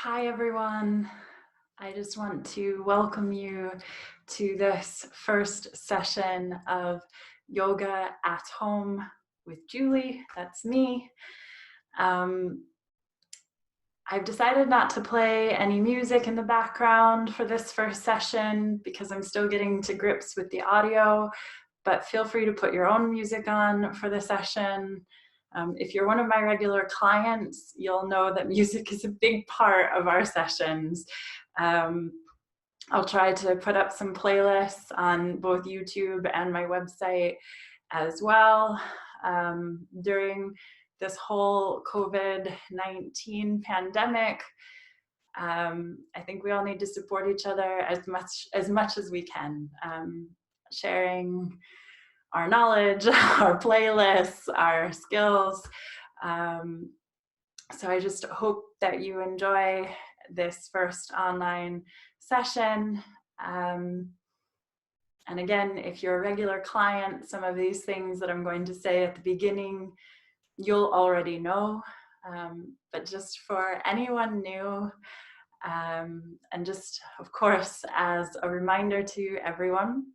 Hi, everyone. I just want to welcome you to this first session of Yoga at Home with Julie. That's me. I've decided not to play any music in the background for this first session because I'm still getting to grips with the audio, but feel free to put your own music on for the session. If you're one of my regular clients, you'll know that music is a big part of our sessions. I'll try to put up some playlists on both YouTube and my website as well. During this whole COVID-19 pandemic, I think we all need to support each other as much as we can, sharing our knowledge, our playlists, our skills. So I just hope that you enjoy this first online session. And again, if you're a regular client, some of these things that I'm going to say at the beginning, you'll already know. But just for anyone new, and just, of course, as a reminder to everyone,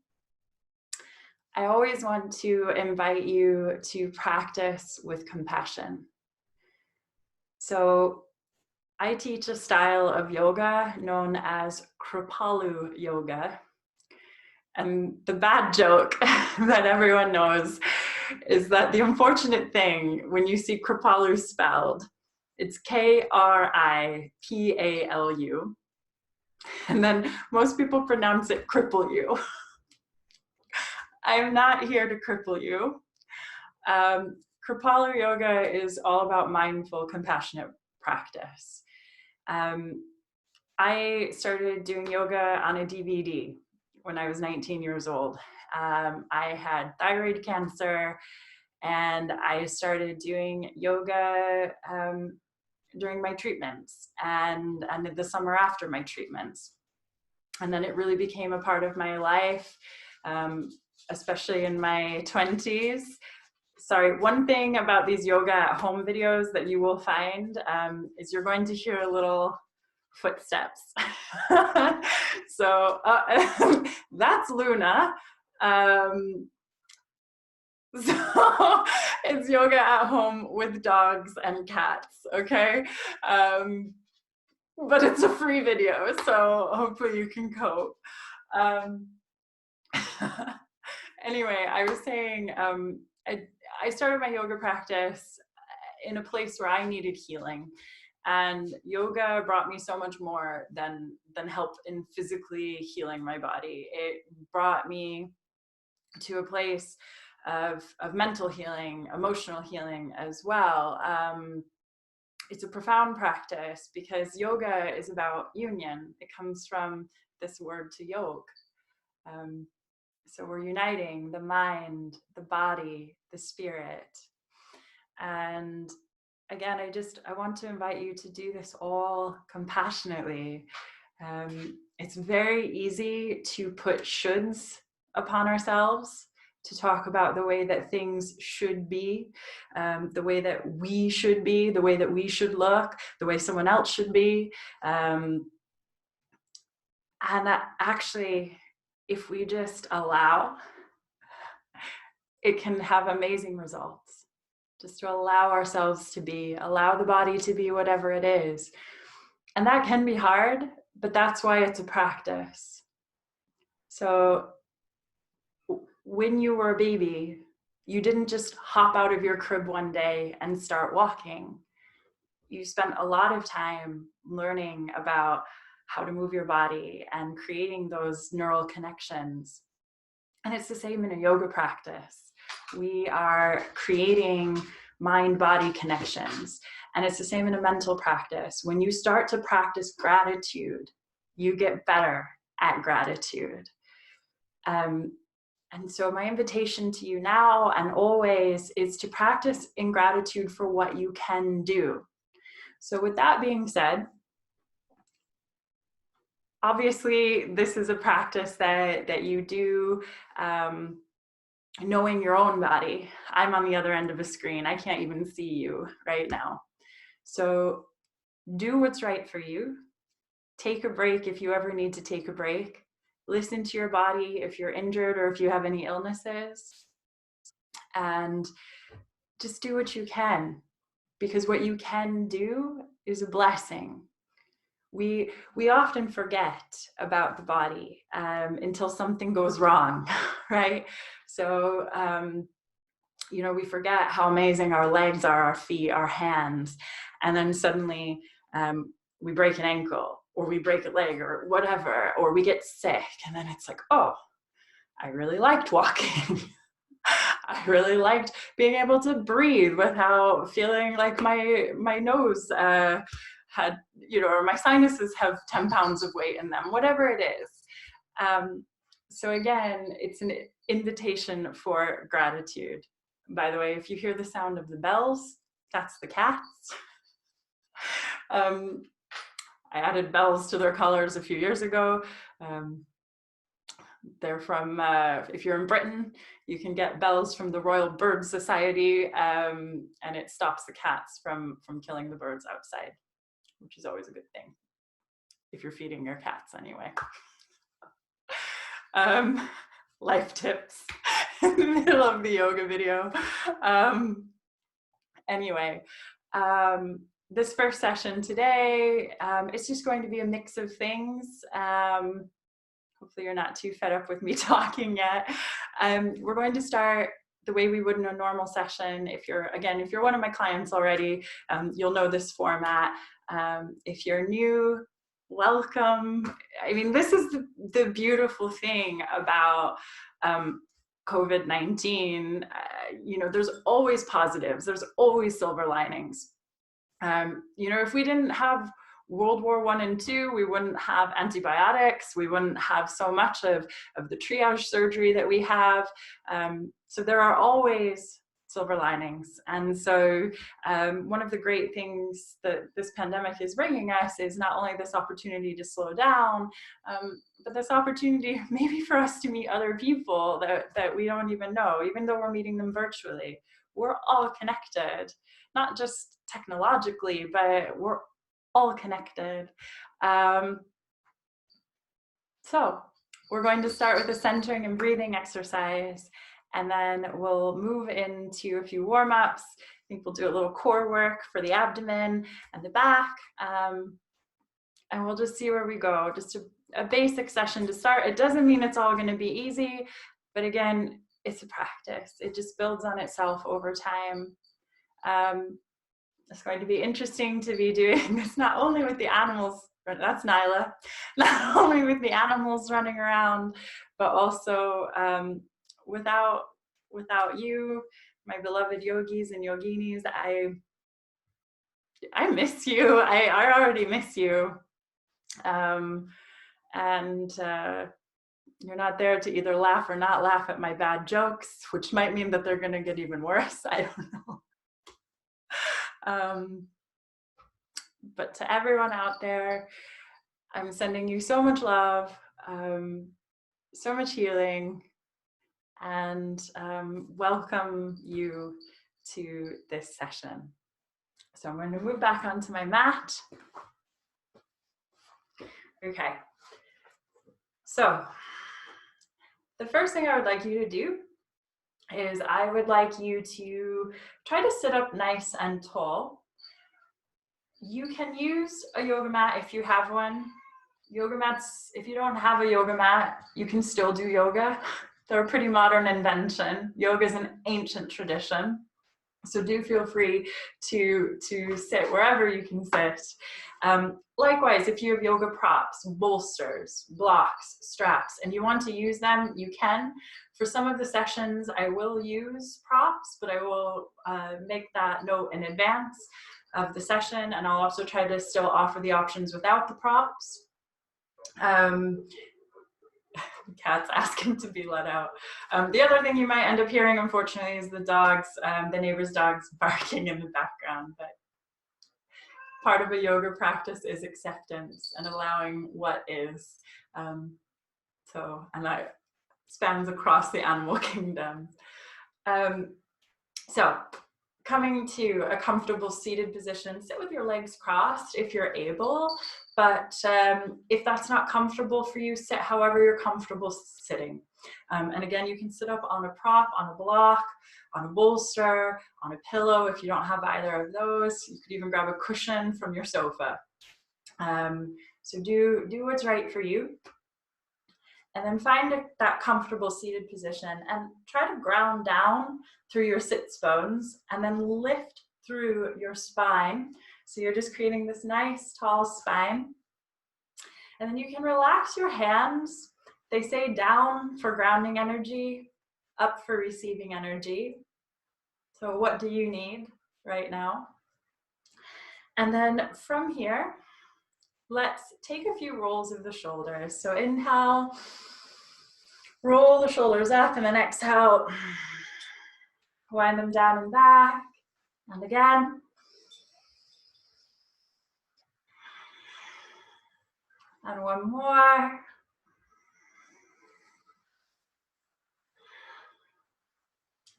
I always want to invite you to practice with compassion. So I teach a style of yoga known as Kripalu yoga. And the bad joke that everyone knows is that the unfortunate thing when you see Kripalu spelled, it's Kripalu. And then most people pronounce it cripple you. I'm not here to cripple you. Kripalu yoga is all about mindful, compassionate practice. I started doing yoga on a DVD when I was 19 years old. I had thyroid cancer, and I started doing yoga during my treatments and the summer after my treatments. And then it really became a part of my life, especially in my 20s. Sorry, one thing about these yoga at home videos that you will find is you're going to hear a little footsteps. So that's Luna. So it's yoga at home with dogs and cats, okay? But it's a free video, so hopefully you can cope. Anyway, I was saying I started my yoga practice in a place where I needed healing. And yoga brought me so much more than help in physically healing my body. It brought me to a place of mental healing, emotional healing as well. It's a profound practice because yoga is about union. It comes from this word to yoke. So we're uniting the mind, the body, the spirit. And again, I want to invite you to do this all compassionately. It's very easy to put shoulds upon ourselves, to talk about the way that things should be, the way that we should be, the way that we should look, the way someone else should be. And actually, if we just allow, it can have amazing results. Just to allow ourselves to be, allow the body to be whatever it is. And that can be hard, but that's why it's a practice. So when you were a baby, you didn't just hop out of your crib one day and start walking. You spent a lot of time learning about how to move your body and creating those neural connections. And it's the same in a yoga practice. We are creating mind-body connections. And it's the same in a mental practice. When you start to practice gratitude, you get better at gratitude. And so my invitation to you now and always is to practice in gratitude for what you can do. So with that being said, obviously this is a practice that you do knowing your own body. I'm on the other end of a screen. I can't even see you right now. So Do what's right for you. Take a break if you ever need to take a break. Listen to your body if you're injured or if you have any illnesses. And just do what you can, because what you can do is a blessing. We often forget about the body until something goes wrong, right? So we forget how amazing our legs are, our feet, our hands, and then suddenly we break an ankle or we break a leg or whatever, or we get sick, and then it's like, oh, I really liked walking. I really liked being able to breathe without feeling like my nose had, or my sinuses have 10 pounds of weight in them, whatever it is. So again, it's an invitation for gratitude. By the way, if you hear the sound of the bells, that's the cats. I added bells to their collars a few years ago. They're from, if you're in Britain, you can get bells from the Royal Bird Society, and it stops the cats from killing the birds outside, which is always a good thing, if you're feeding your cats anyway. Life tips in the middle of the yoga video. Anyway, this first session today, it's just going to be a mix of things. Hopefully you're not too fed up with me talking yet. We're going to start the way we would in a normal session. If you're one of my clients already, you'll know this format. If you're new, welcome. I mean, this is the beautiful thing about COVID-19. There's always positives. There's always silver linings. If we didn't have World War I and II, we wouldn't have antibiotics. We wouldn't have so much of the triage surgery that we have. So there are always silver linings. And so one of the great things that this pandemic is bringing us is not only this opportunity to slow down, but this opportunity maybe for us to meet other people that we don't even know, even though we're meeting them virtually. We're all connected, not just technologically, but we're all connected. So we're going to start with a centering and breathing exercise, and then we'll move into a few warm-ups. I think we'll do a little core work for the abdomen and the back, and we'll just see where we go. Just a basic session to start. It doesn't mean it's all going to be easy, but again, it's a practice. It just builds on itself over time. It's going to be interesting to be doing this not only with the animals, that's Nyla, not only with the animals running around, but also without you, my beloved yogis and yoginis. I miss you. I already miss you. And you're not there to either laugh or not laugh at my bad jokes, which might mean that they're going to get even worse. I don't know. But to everyone out there, I'm sending you so much love, so much healing, and welcome you to this session. So I'm going to move back onto my mat. Okay. So the first thing I would like you to do is I would like you to try to sit up nice and tall. You can use a yoga mat if you have one. Yoga mats, if you don't have a yoga mat, you can still do yoga. They're a pretty modern invention. Yoga is an ancient tradition. So do feel free to sit wherever you can sit. Likewise, if you have yoga props, bolsters, blocks, straps, and you want to use them, you can. For some of the sessions, I will use props, but I will make that note in advance of the session, and I'll also try to still offer the options without the props. Cats asking to be let out. The other thing you might end up hearing, unfortunately, is the dogs, the neighbor's dogs barking in the background. But part of a yoga practice is acceptance and allowing what is. And that spans across the animal kingdom. So coming to a comfortable seated position. Sit with your legs crossed if you're able, but if that's not comfortable for you, sit however you're comfortable sitting. And again, you can sit up on a prop, on a block, on a bolster, on a pillow. If you don't have either of those, you could even grab a cushion from your sofa. So do what's right for you. And then find that comfortable seated position and try to ground down through your sits bones and then lift through your spine. So you're just creating this nice tall spine. And then you can relax your hands. They say down for grounding energy, up for receiving energy. So what do you need right now? And then from here, let's take a few rolls of the shoulders. So inhale, roll the shoulders up, and then exhale, wind them down and back. And again. And one more.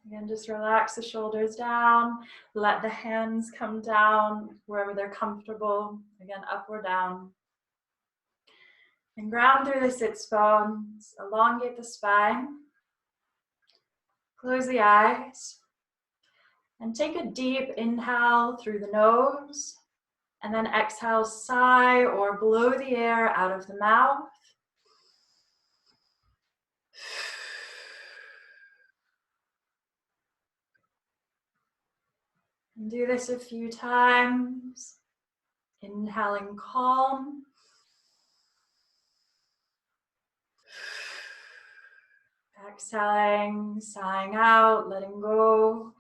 Again, just relax the shoulders down. Let the hands come down wherever they're comfortable. Again, up or down. And ground through the sits bones. Elongate the spine. Close the eyes. And take a deep inhale through the nose. And then exhale, sigh or blow the air out of the mouth. And do this a few times. Inhaling calm. Exhaling, sighing out, letting go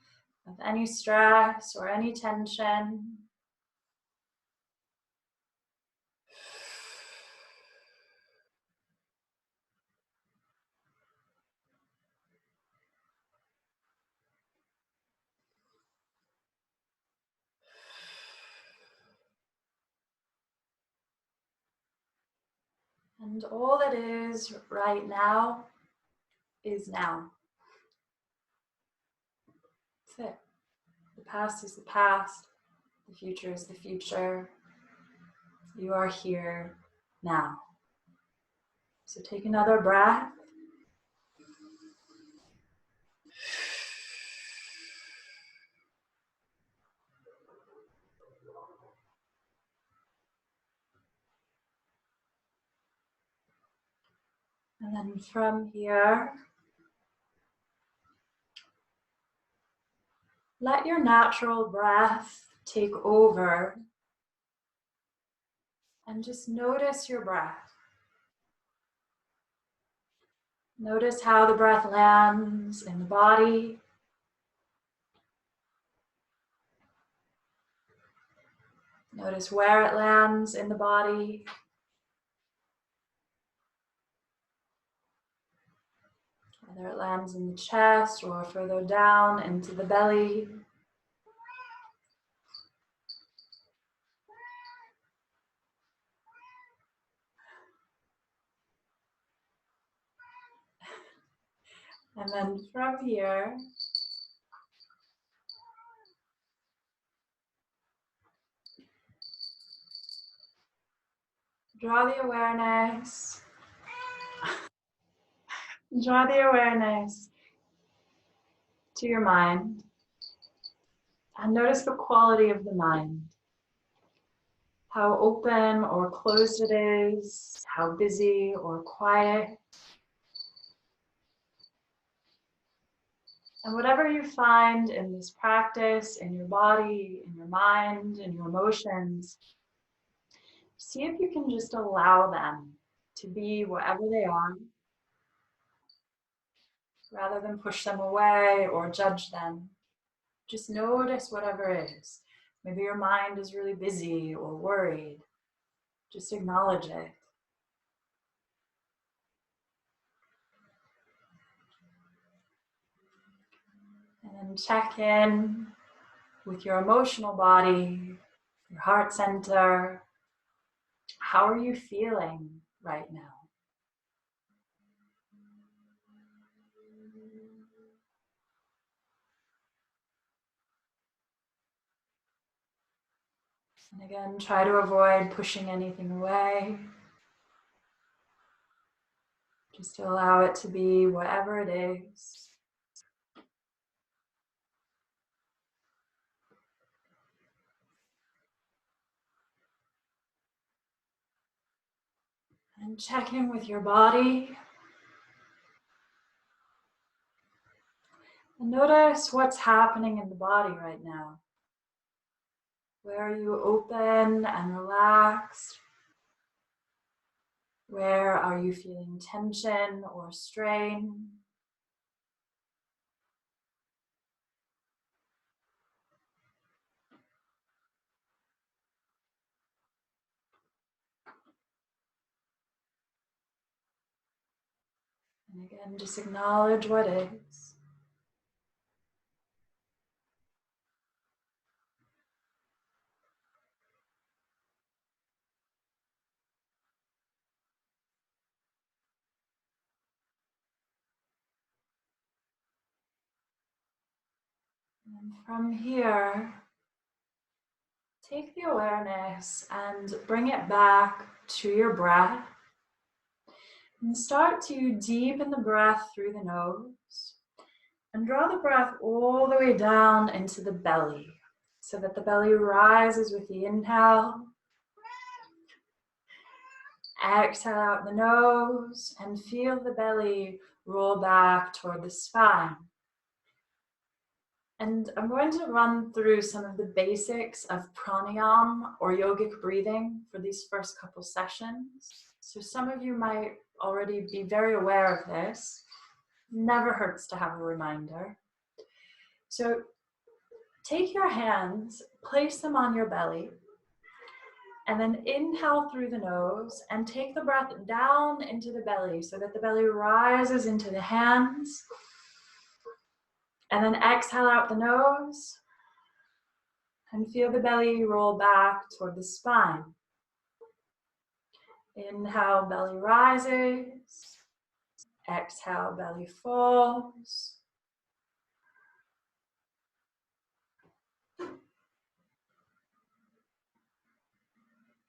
of any stress or any tension. And all that is right now is now. That's it. The past is the past. The future is the future. You are here now. So take another breath. And then from here, let your natural breath take over and just notice your breath. Notice how the breath lands in the body. Notice where it lands in the body. Whether it lands in the chest or further down into the belly. And then from here, draw the awareness. Draw the awareness to your mind. And notice the quality of the mind. How open or closed it is, how busy or quiet. And whatever you find in this practice, in your body, in your mind, in your emotions, see if you can just allow them to be whatever they are, rather than push them away or judge them. Just notice whatever is. Maybe your mind is really busy or worried. Just acknowledge it. And then check in with your emotional body, your heart center. How are you feeling right now? And again, try to avoid pushing anything away. Just to allow it to be whatever it is. And check in with your body. And notice what's happening in the body right now. Where are you open and relaxed? Where are you feeling tension or strain? And again, just acknowledge what is. And from here, take the awareness and bring it back to your breath. And start to deepen the breath through the nose. And draw the breath all the way down into the belly so that the belly rises with the inhale. Exhale out the nose and feel the belly roll back toward the spine. And I'm going to run through some of the basics of pranayama or yogic breathing for these first couple sessions. So some of you might already be very aware of this. Never hurts to have a reminder. So take your hands, place them on your belly, and then inhale through the nose and take the breath down into the belly so that the belly rises into the hands. And then exhale out the nose and feel the belly roll back toward the spine. Inhale, belly rises. Exhale, belly falls.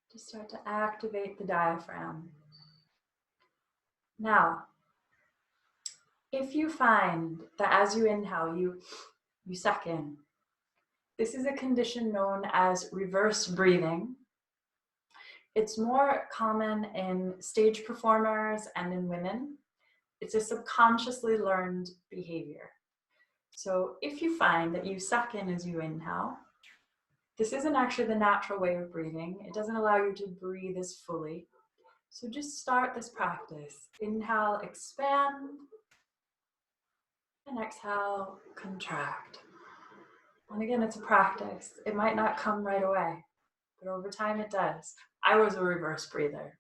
Just start to activate the diaphragm. Now, if you find that as you inhale, you suck in, this is a condition known as reverse breathing. It's more common in stage performers and in women. It's a subconsciously learned behavior. So if you find that you suck in as you inhale, this isn't actually the natural way of breathing. It doesn't allow you to breathe as fully. So just start this practice. Inhale, expand, and exhale, contract. And again, it's a practice. It might not come right away, but over time it does. I was a reverse breather.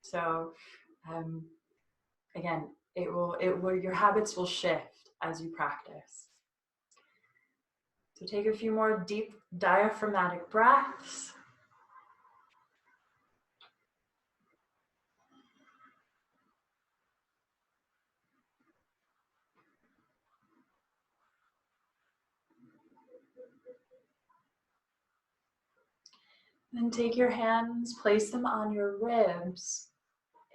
So again, your habits will shift as you practice. So take a few more deep diaphragmatic breaths. Then take your hands, place them on your ribs.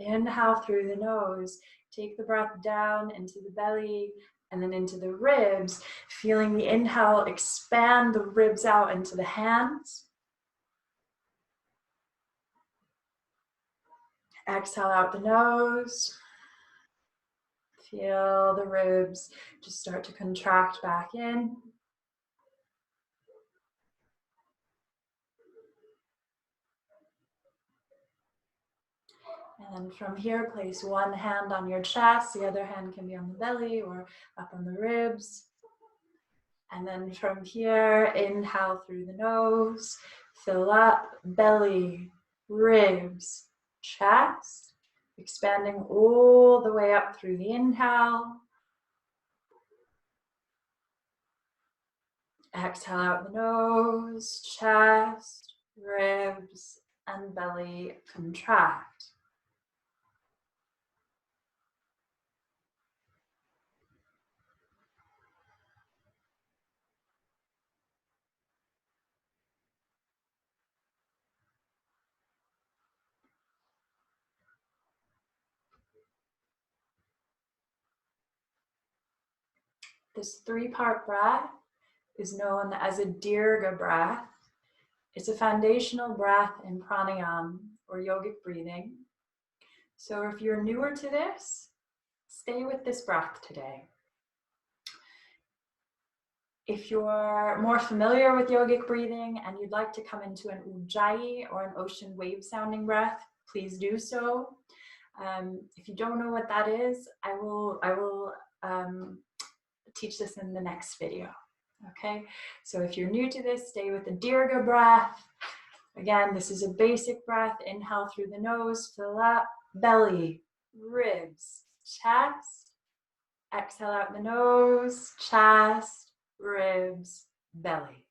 Inhale through the nose. Take the breath down into the belly and then into the ribs. Feeling the inhale expand the ribs out into the hands. Exhale out the nose. Feel the ribs just start to contract back in. And then from here, place one hand on your chest, the other hand can be on the belly or up on the ribs. And then from here, inhale through the nose, fill up belly, ribs, chest, expanding all the way up through the inhale. Exhale out the nose, chest, ribs, and belly contract. This 3-part breath is known as a dirgha breath. It's a foundational breath in pranayama or yogic breathing. So if you're newer to this, stay with this breath today. If you're more familiar with yogic breathing and you'd like to come into an ujjayi or an ocean wave sounding breath, please do so. If you don't know what that is, I will teach this in the next video. Okay, so if you're new to this, stay with the dirgha breath. Again, this is a basic breath. Inhale through the nose, fill up, belly, ribs, chest. Exhale out the nose, chest, ribs, belly.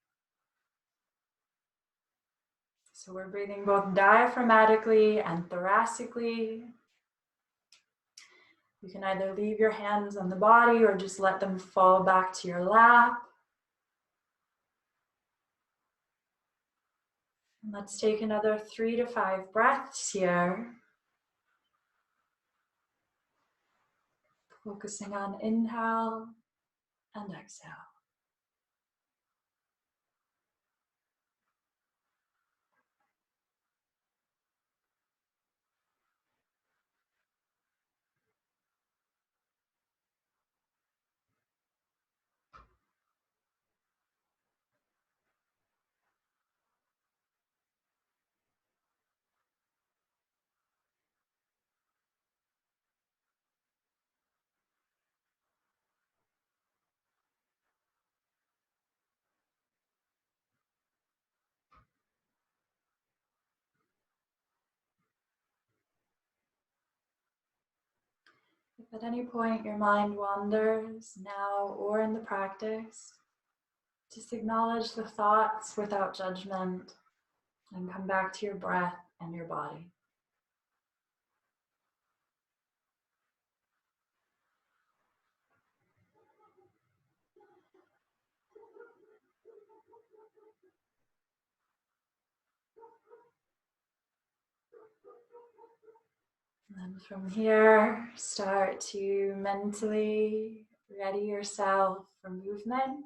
So we're breathing both diaphragmatically and thoracically. You can either leave your hands on the body or just let them fall back to your lap. And let's take another 3 to 5 breaths here. Focusing on inhale and exhale. If at any point your mind wanders, now or in the practice, just acknowledge the thoughts without judgment and come back to your breath and your body. And then from here, start to mentally ready yourself for movement.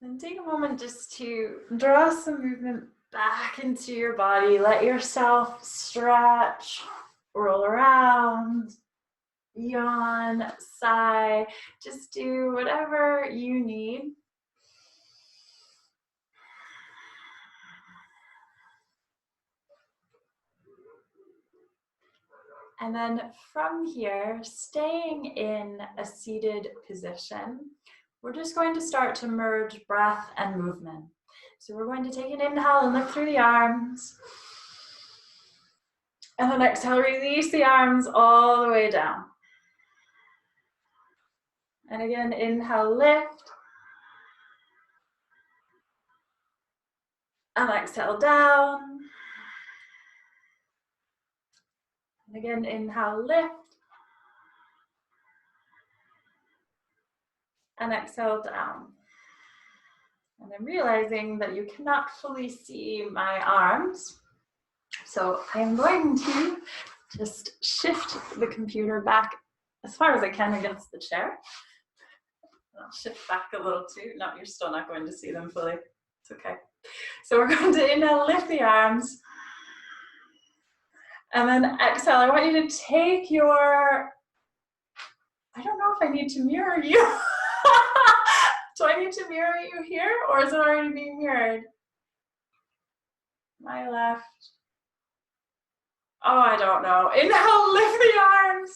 And take a moment just to draw some movement back into your body. Let yourself stretch, roll around, yawn, sigh. Just do whatever you need. And then from here, staying in a seated position, we're just going to start to merge breath and movement. So we're going to take an inhale and lift through the arms. And then exhale, release the arms all the way down. And again, inhale, lift. And exhale, down. And again, inhale, lift. And exhale, down. And I'm realizing that you cannot fully see my arms. So I'm going to just shift the computer back as far as I can against the chair. I'll shift back a little too. No, you're still not going to see them fully. It's okay. So we're going to inhale, lift the arms. And then exhale. I want you to take your, I don't know if I need to mirror you. Do I need to mirror you here or is it already being mirrored? My left. Oh, I don't know. Inhale, lift the arms.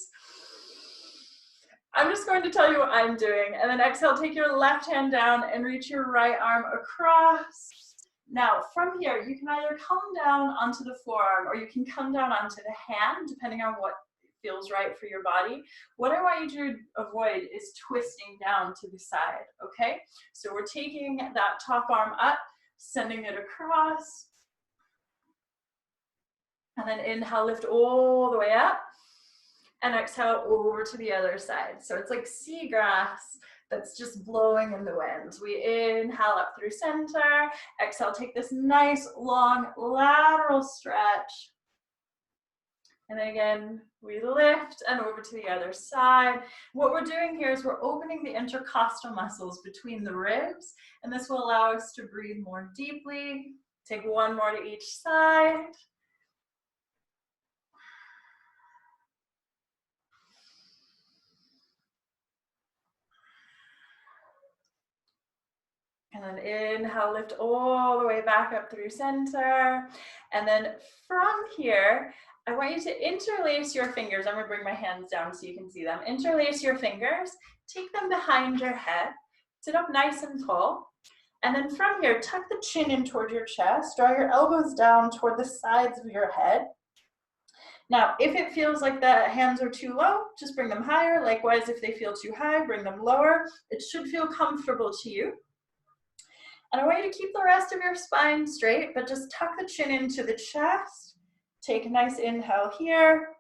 I'm just going to tell you what I'm doing. And then exhale, take your left hand down and reach your right arm across. Now, from here, you can either come down onto the forearm or you can come down onto the hand, depending on what feels right for your body. What I want you to avoid is twisting down to the side, okay? So we're taking that top arm up, sending it across. And then inhale, lift all the way up. And exhale over to the other side. So it's like seagrass that's just blowing in the wind. We inhale up through center. Exhale, take this nice long lateral stretch. And then again, we lift and over to the other side. What we're doing here is we're opening the intercostal muscles between the ribs, and this will allow us to breathe more deeply. Take one more to each side. And then inhale, lift all the way back up through center. And then from here, I want you to interlace your fingers. I'm gonna bring my hands down so you can see them. Interlace your fingers, take them behind your head, sit up nice and tall. And then from here, tuck the chin in toward your chest, draw your elbows down toward the sides of your head. Now, if it feels like the hands are too low, just bring them higher. Likewise, if they feel too high, bring them lower. It should feel comfortable to you. And I want you to keep the rest of your spine straight, but just tuck the chin into the chest. Take a nice inhale here.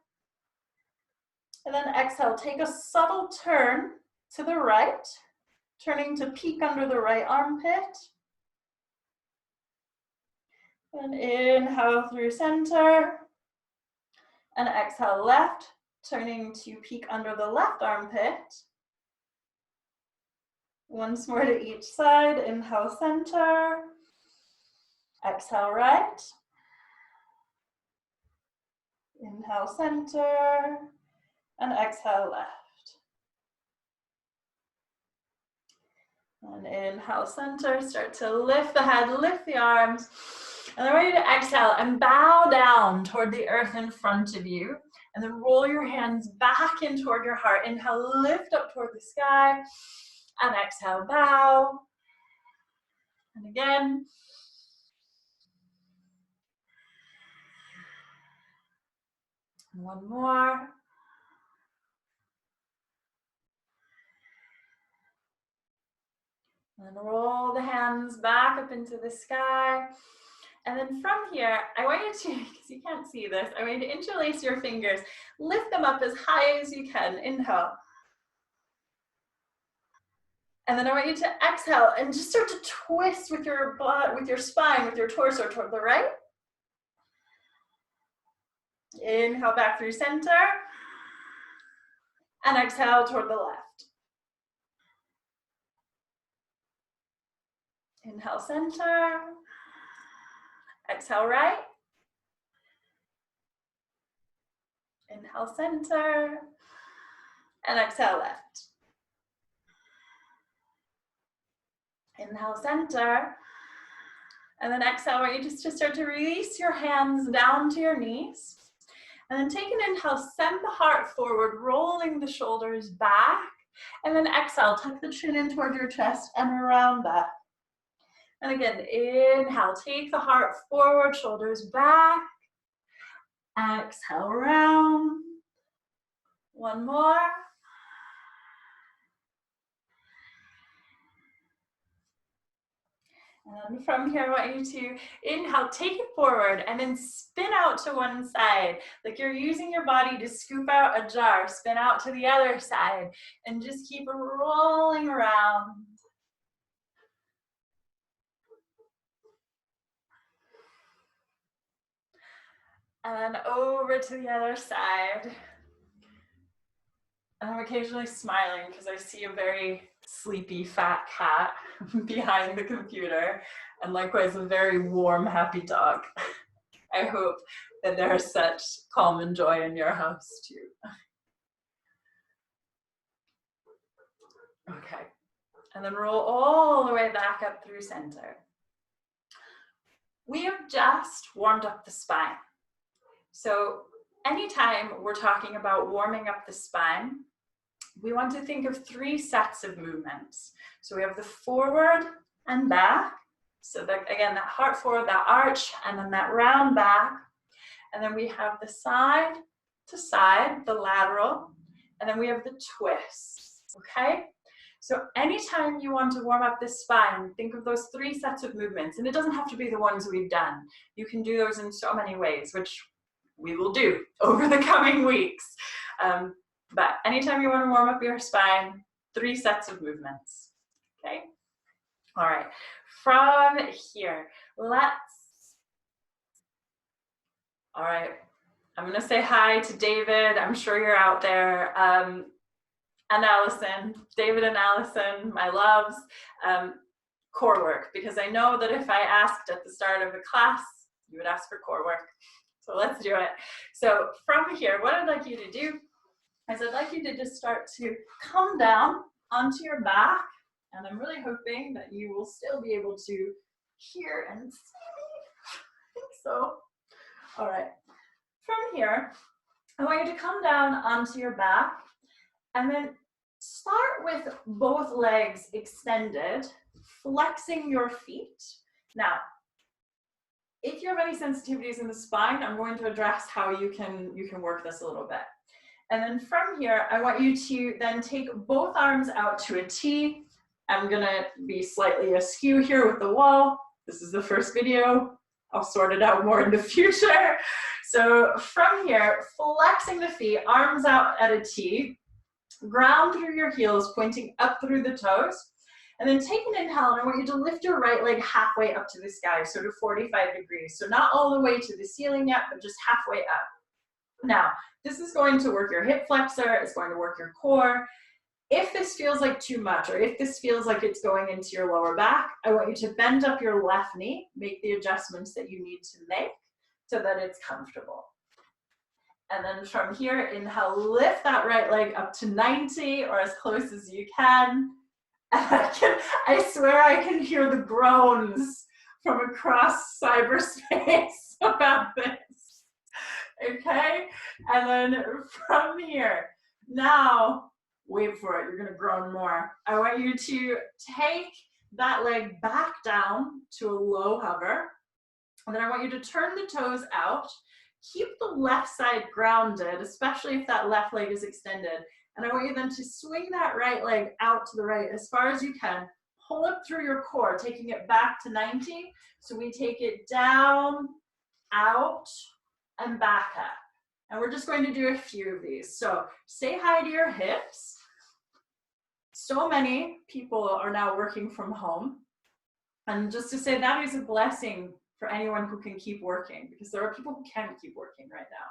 And then exhale, take a subtle turn to the right, turning to peek under the right armpit. And inhale through center. And exhale left, turning to peek under the left armpit. Once more to each side. Inhale center. Exhale right. Inhale center. And exhale left. And inhale center, start to lift the head, lift the arms. And then ready to exhale and bow down toward the earth in front of you. And then roll your hands back in toward your heart. Inhale, lift up toward the sky. And exhale, bow. And again. And one more. And roll the hands back up into the sky. And then from here, I want you to, because you can't see this, I want you to interlace your fingers. Lift them up as high as you can. Inhale. And then I want you to exhale and just start to twist with your butt, with your spine, with your torso toward the right. Inhale back through center. And exhale toward the left. Inhale center. Exhale right. Inhale center. And exhale left. Inhale center. And then exhale, I want you just to start to release your hands down to your knees. And then take an inhale, send the heart forward, rolling the shoulders back. And then exhale, tuck the chin in toward your chest and around that. And again, inhale, take the heart forward, shoulders back. Exhale, round. One more. And from here, I want you to inhale, take it forward, and then spin out to one side. Like you're using your body to scoop out a jar, spin out to the other side, and just keep rolling around. And then over to the other side. And I'm occasionally smiling because I see a very sleepy fat cat behind the computer, and likewise a very warm, happy dog. I hope that there's such calm and joy in your house too. Okay, and then roll all the way back up through center. We have just warmed up the spine. So anytime we're talking about warming up the spine, we want to think of 3 sets of movements. So we have the forward and back. So that, again, that heart forward, that arch, and then that round back. And then we have the side to side, the lateral, and then we have the twists, okay? So anytime you want to warm up the spine, think of those 3 sets of movements. And it doesn't have to be the ones we've done. You can do those in so many ways, which we will do over the coming weeks. But anytime you want to warm up your spine, 3 sets of movements, okay? All right, from here, all right, I'm going to say hi to David. I'm sure you're out there. And Allison, David and Allison, my loves. Core work, because I know that if I asked at the start of the class, you would ask for core work. So let's do it. So from here, what I'd like you to do is I'd like you to just start to come down onto your back. And I'm really hoping that you will still be able to hear and see me. I think so. All right. From here, I want you to come down onto your back and then start with both legs extended, flexing your feet. Now, if you have any sensitivities in the spine, I'm going to address how you can work this a little bit. And then from here, I want you to then take both arms out to a T. I'm gonna be slightly askew here with the wall. This is the first video. I'll sort it out more in the future. So from here, flexing the feet, arms out at a T, ground through your heels, pointing up through the toes. And then take an inhale, and I want you to lift your right leg halfway up to the sky, sort of 45 degrees. So not all the way to the ceiling yet, but just halfway up. Now, this is going to work your hip flexor, it's going to work your core. If this feels like too much, or if this feels like it's going into your lower back, I want you to bend up your left knee, make the adjustments that you need to make so that it's comfortable. And then from here, inhale, lift that right leg up to 90 or as close as you can. I swear I can hear the groans from across cyberspace about this. Okay? And then from here, now, wait for it, you're gonna groan more. I want you to take that leg back down to a low hover. And then I want you to turn the toes out. Keep the left side grounded, especially if that left leg is extended. And I want you then to swing that right leg out to the right as far as you can. Pull up through your core, taking it back to 90. So we take it down, out, and back up. And we're just going to do a few of these. So say hi to your hips. So many people are now working from home. And just to say that is a blessing for anyone who can keep working, because there are people who can't keep working right now.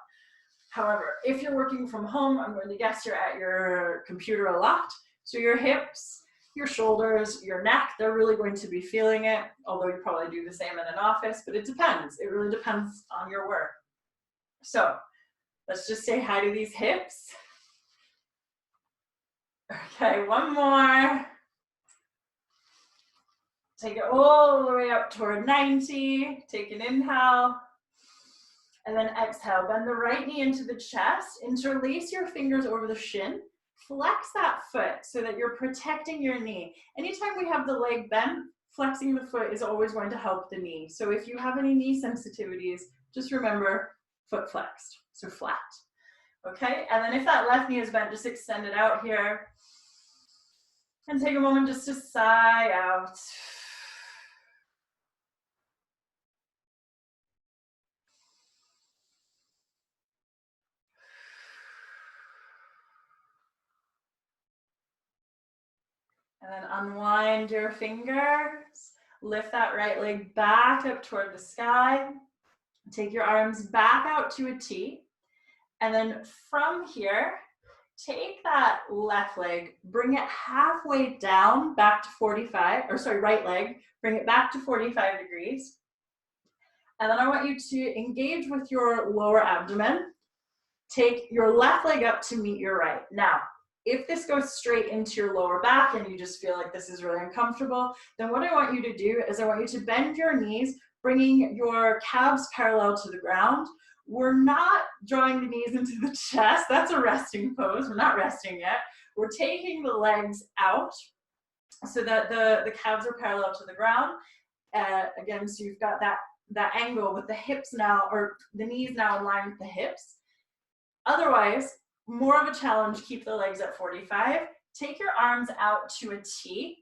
However, if you're working from home, I'm going to guess you're at your computer a lot. So your hips, your shoulders, your neck, they're really going to be feeling it, although you probably do the same in an office, but it depends. It really depends on your work. So let's just say hi to these hips. Okay, one more. Take it all the way up toward 90. Take an inhale. And then exhale, bend the right knee into the chest, interlace your fingers over the shin, flex that foot so that you're protecting your knee. Anytime we have the leg bent, flexing the foot is always going to help the knee. So if you have any knee sensitivities, just remember foot flexed, so flat. Okay, and then if that left knee is bent, just extend it out here. And take a moment just to sigh out. And then unwind your fingers. Lift that right leg back up toward the sky. Take your arms back out to a T. And then from here, take that left leg, bring it halfway down, back to 45, or sorry, right leg, bring it back to 45 degrees. And then I want you to engage with your lower abdomen. Take your left leg up to meet your right. Now, if this goes straight into your lower back and you just feel like this is really uncomfortable, then what I want you to do is I want you to bend your knees, bringing your calves parallel to the ground. We're not drawing the knees into the chest. That's a resting pose. We're not resting yet. We're taking the legs out so that the calves are parallel to the ground. Again, so you've got that angle with the hips now, or the knees now in line with the hips. Otherwise, more of a challenge, keep the legs at 45. Take your arms out to a T.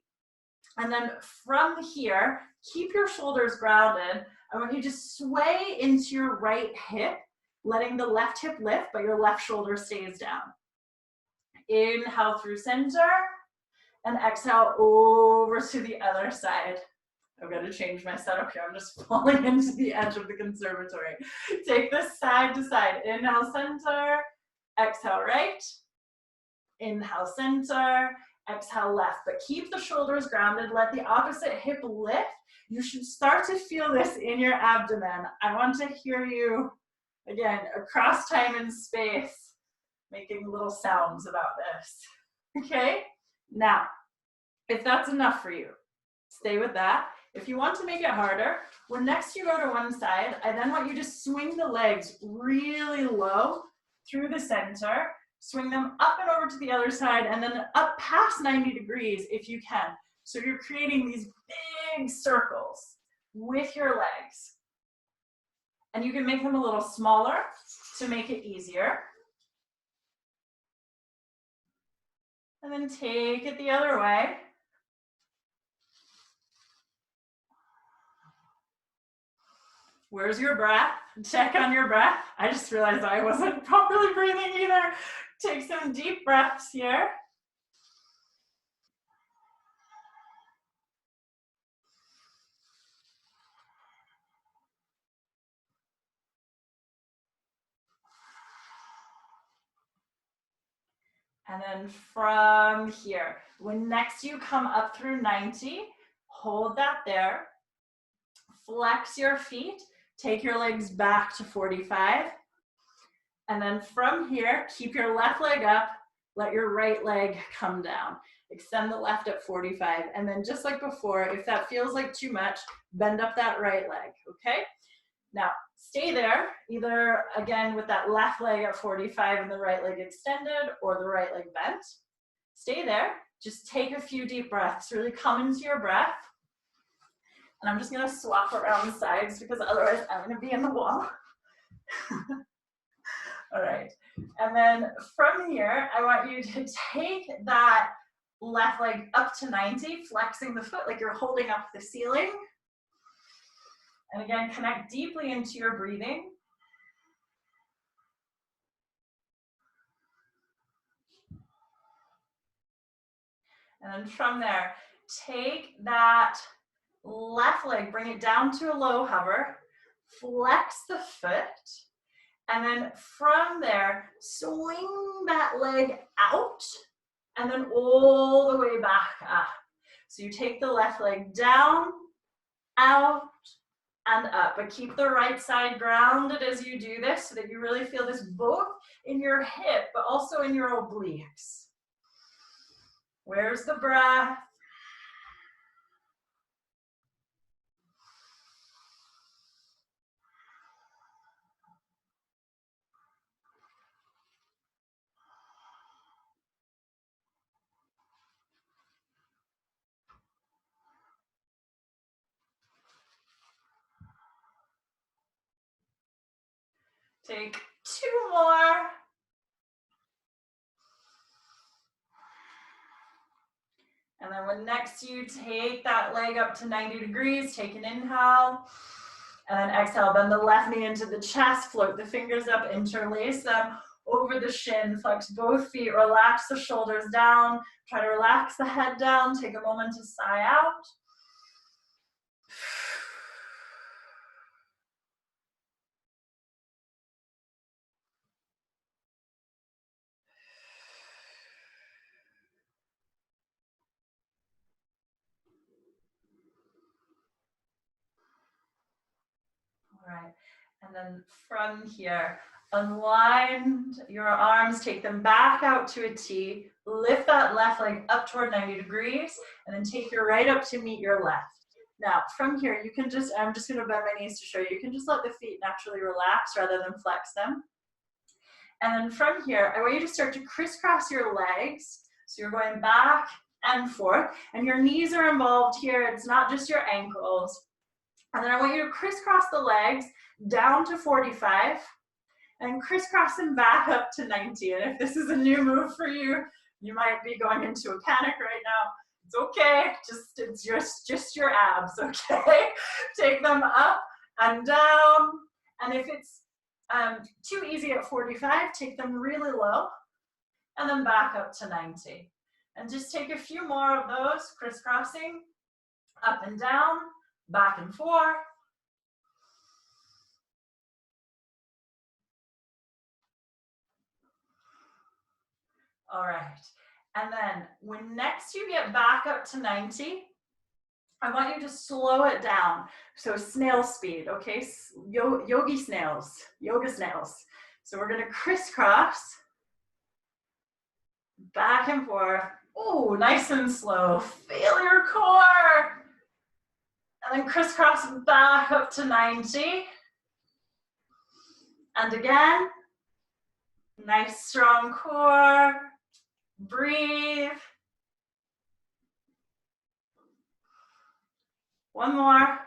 And then from here, keep your shoulders grounded. I want you to sway into your right hip, letting the left hip lift, but your left shoulder stays down. Inhale through center, and exhale over to the other side. I've got to change my setup here. I'm just falling into the edge of the conservatory. Take this side to side. Inhale, center. Exhale, right. Inhale, center. Exhale, left. But keep the shoulders grounded. Let the opposite hip lift. You should start to feel this in your abdomen. I want to hear you, again, across time and space, making little sounds about this. Okay? Now, if that's enough for you, stay with that. If you want to make it harder, when next you go to one side, I then want you to swing the legs really low through the center, swing them up and over to the other side, and then up past 90 degrees if you can. So you're creating these big circles with your legs. And you can make them a little smaller to make it easier. And then take it the other way. Where's your breath? Check on your breath. I just realized I wasn't properly breathing either. Take some deep breaths here. And then from here, when next you come up through 90, hold that there. Flex your feet. Take your legs back to 45. And then from here, keep your left leg up. Let your right leg come down. Extend the left at 45. And then just like before, if that feels like too much, bend up that right leg, okay? Now, stay there, either again with that left leg at 45 and the right leg extended, or the right leg bent. Stay there. Just take a few deep breaths. Really come into your breath. And I'm just going to swap around the sides because otherwise I'm going to be in the wall. All right. And then from here, I want you to take that left leg up to 90, flexing the foot like you're holding up the ceiling. And again, connect deeply into your breathing. And then from there, take that left leg, bring it down to a low hover, flex the foot, and then from there, swing that leg out, and then all the way back up. So you take the left leg down, out, and up, but keep the right side grounded as you do this so that you really feel this both in your hip, but also in your obliques. Where's the breath? Take 2 more. And then when next you take that leg up to 90 degrees, take an inhale. And then exhale, bend the left knee into the chest, float the fingers up, interlace them over the shin, flex both feet, relax the shoulders down, try to relax the head down, take a moment to sigh out. All right, and then from here, unwind your arms, take them back out to a T, lift that left leg up toward 90 degrees, and then take your right up to meet your left. Now, from here, you can just, I'm just gonna bend my knees to show you, you can just let the feet naturally relax rather than flex them. And then from here, I want you to start to crisscross your legs. So you're going back and forth, and your knees are involved here. It's not just your ankles. And then I want you to crisscross the legs down to 45 and crisscross them back up to 90. And if this is a new move for you, you might be going into a panic right now. It's okay, it's just your abs, okay? Take them up and down. And if it's too easy at 45, take them really low and then back up to 90. And just take a few more of those, crisscrossing, up and down, back and forth. All right. And then when next you get back up to 90, I want you to slow it down. So snail speed, okay? Yoga snails. So we're gonna crisscross back and forth. Oh, nice and slow. Feel your core. And then crisscross back up to 90. And again, nice strong core. Breathe. One more.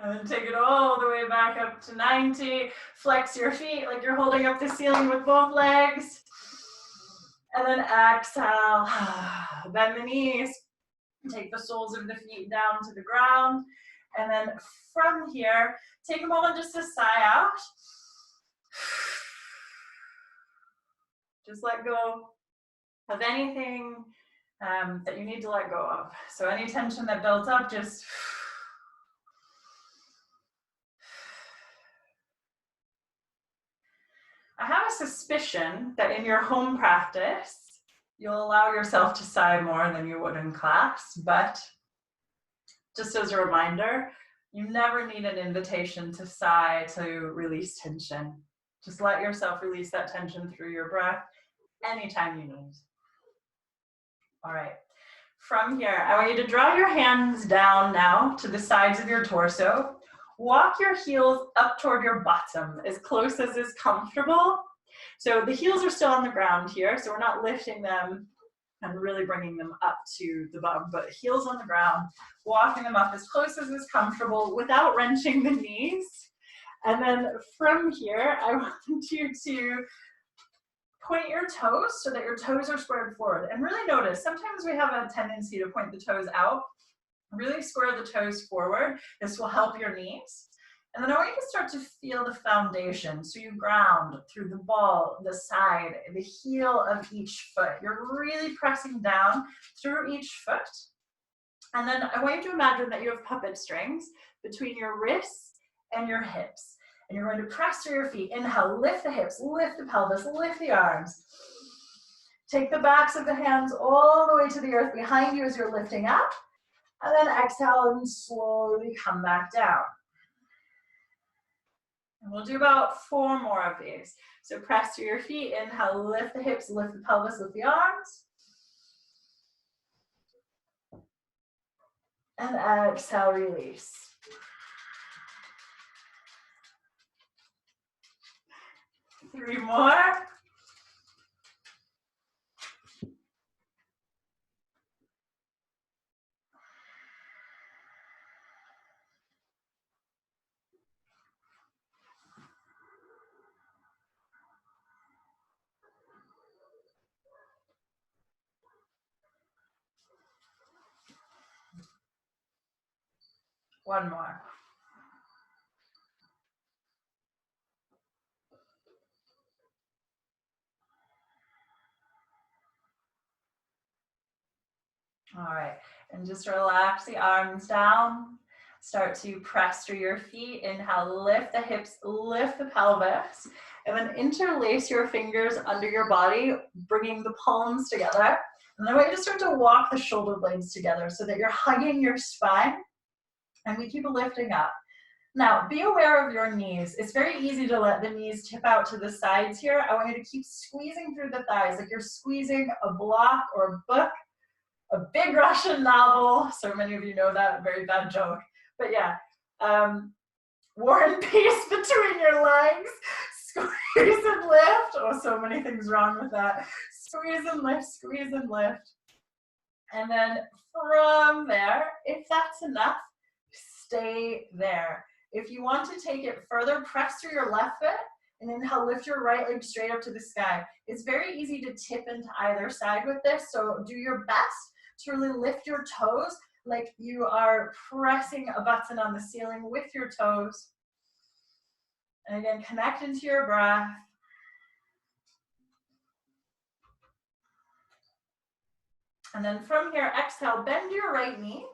And then take it all the way back up to 90. Flex your feet like you're holding up the ceiling with both legs. And then exhale. Bend the knees. Take the soles of the feet down to the ground. And then from here, take a moment just to sigh out. Just let go of anything that you need to let go of. So any tension that built up, just I have a suspicion that in your home practice, you'll allow yourself to sigh more than you would in class, but just as a reminder, you never need an invitation to sigh to release tension. Just let yourself release that tension through your breath anytime you need. All right. From here, I want you to draw your hands down now to the sides of your torso. Walk your heels up toward your bottom as close as is comfortable. So the heels are still on the ground here, so we're not lifting them and really bringing them up to the bottom, but heels on the ground, walking them up as close as is comfortable without wrenching the knees. And then from here, I want you to point your toes so that your toes are squared forward. And really notice, sometimes we have a tendency to point the toes out. Really square the toes forward. This will help your knees. And then I want you to start to feel the foundation. So you ground through the ball, the side, the heel of each foot. You're really pressing down through each foot. And then I want you to imagine that you have puppet strings between your wrists and your hips. And you're going to press through your feet. Inhale, lift the hips, lift the pelvis, lift the arms. Take the backs of the hands all the way to the earth behind you as you're lifting up. And then exhale and slowly come back down. And we'll do about 4 more of these. So press through your feet, inhale, lift the hips, lift the pelvis, lift the arms. And exhale, release. Three more. One more. All right, and just relax the arms down. Start to press through your feet. Inhale, lift the hips, lift the pelvis, and then interlace your fingers under your body, bringing the palms together. And then I want you to start to walk the shoulder blades together so that you're hugging your spine, and we keep lifting up. Now, be aware of your knees. It's very easy to let the knees tip out to the sides here. I want you to keep squeezing through the thighs like you're squeezing a block or a book, a big Russian novel. So many of you know that, very bad joke. But yeah, War and Peace between your legs. Squeeze and lift. Oh, so many things wrong with that. Squeeze and lift, squeeze and lift. And then from there, if that's enough, stay there. If you want to take it further, press through your left foot and inhale, lift your right leg straight up to the sky. It's very easy to tip into either side with this, so do your best to really lift your toes like you are pressing a button on the ceiling with your toes. And again, connect into your breath. And then from here, exhale, bend your right knee.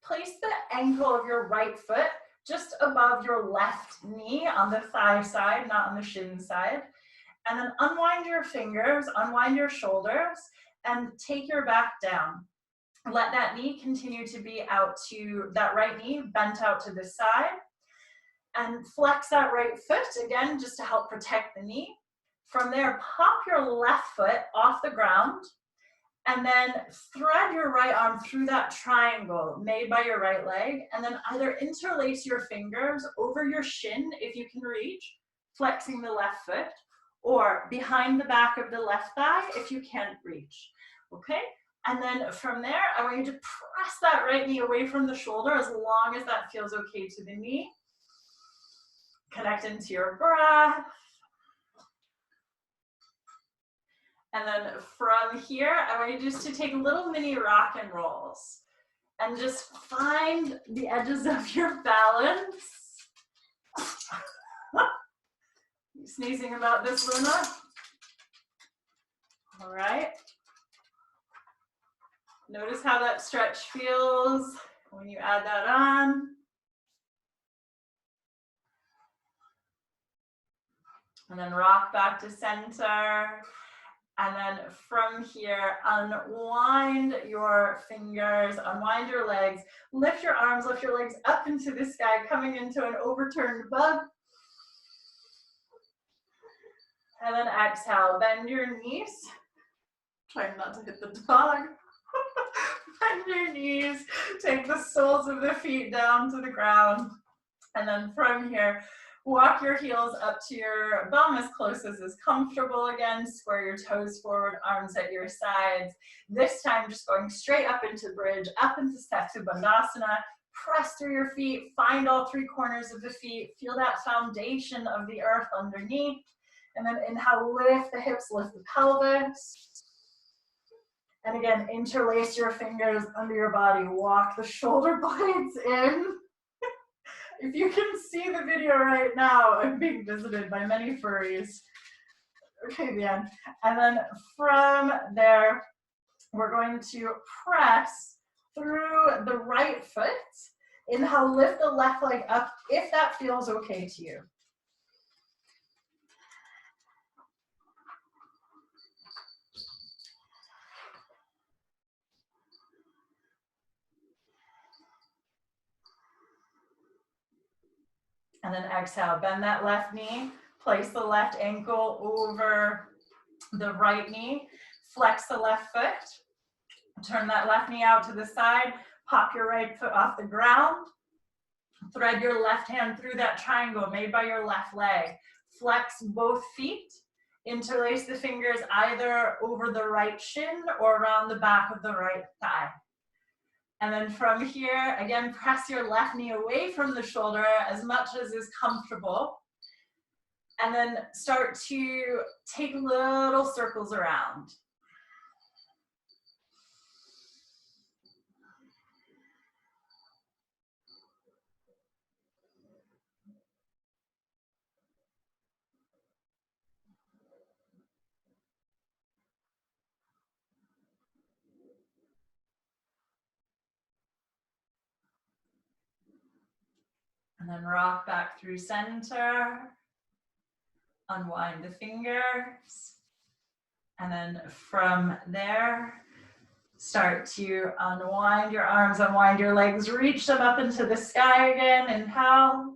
Place the ankle of your right foot just above your left knee on the thigh side, not on the shin side. And then unwind your fingers, unwind your shoulders, and take your back down. Let that knee continue to be out to that right knee, bent out to the side. And flex that right foot, again, just to help protect the knee. From there, pop your left foot off the ground, and then thread your right arm through that triangle made by your right leg, and then either interlace your fingers over your shin if you can reach, flexing the left foot, or behind the back of the left thigh if you can't reach, okay? And then from there, I want you to press that right knee away from the shoulder as long as that feels okay to the knee. Connect into your breath. And then from here, I want you just to take little mini rock and rolls and just find the edges of your balance. You sneezing about this, Luna? All right. Notice how that stretch feels when you add that on. And then rock back to center. And then from here, unwind your fingers, unwind your legs, lift your arms, lift your legs up into the sky, coming into an overturned bug. And then exhale, bend your knees. Trying not to hit the dog. Bend your knees, take the soles of the feet down to the ground. And then from here, walk your heels up to your bum as close as is comfortable again. Square your toes forward, arms at your sides. This time just going straight up into bridge, up into Setu Bandhasana. Press through your feet, find all three corners of the feet. Feel that foundation of the earth underneath. And then inhale, lift the hips, lift the pelvis. And again, interlace your fingers under your body. Walk the shoulder blades in. If you can see the video right now, I'm being visited by many furries. Okay, Bian. And then from there, we're going to press through the right foot. Inhale, lift the left leg up if that feels okay to you. And then exhale, bend that left knee, place the left ankle over the right knee, flex the left foot, turn that left knee out to the side, pop your right foot off the ground, thread your left hand through that triangle made by your left leg, flex both feet, interlace the fingers either over the right shin or around the back of the right thigh. And then from here, again, press your left knee away from the shoulder as much as is comfortable. And then start to take little circles around. And then rock back through center. Unwind the fingers. And then from there, start to unwind your arms, unwind your legs, reach them up into the sky again. Inhale.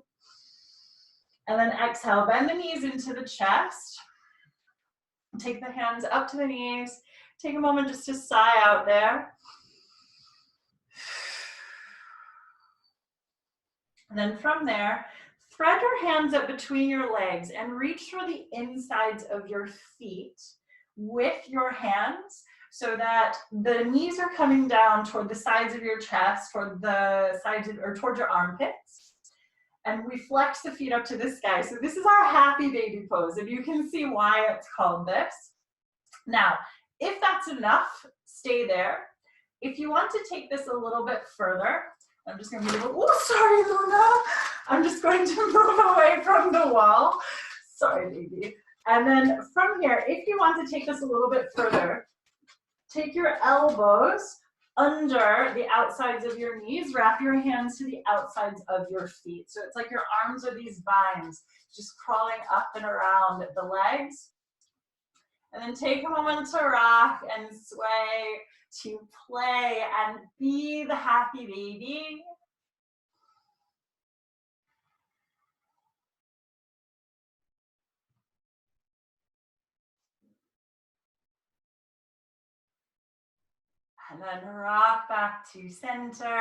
And then exhale, bend the knees into the chest. Take the hands up to the knees. Take a moment just to sigh out there. And then from there, thread your hands up between your legs and reach for the insides of your feet with your hands so that the knees are coming down toward the sides of your chest, toward the sides of, or toward your armpits. And we flex the feet up to the sky. So this is our happy baby pose, if you can see why it's called this. Now, if that's enough, stay there. If you want to take this a little bit further, I'm just going to move, oh, sorry, Luna. I'm just going to move away from the wall. Sorry, baby. And then from here, if you want to take this a little bit further, take your elbows under the outsides of your knees, wrap your hands to the outsides of your feet. So it's like your arms are these vines, just crawling up and around the legs. And then take a moment to rock and sway, to play and be the happy baby. And then rock back to center.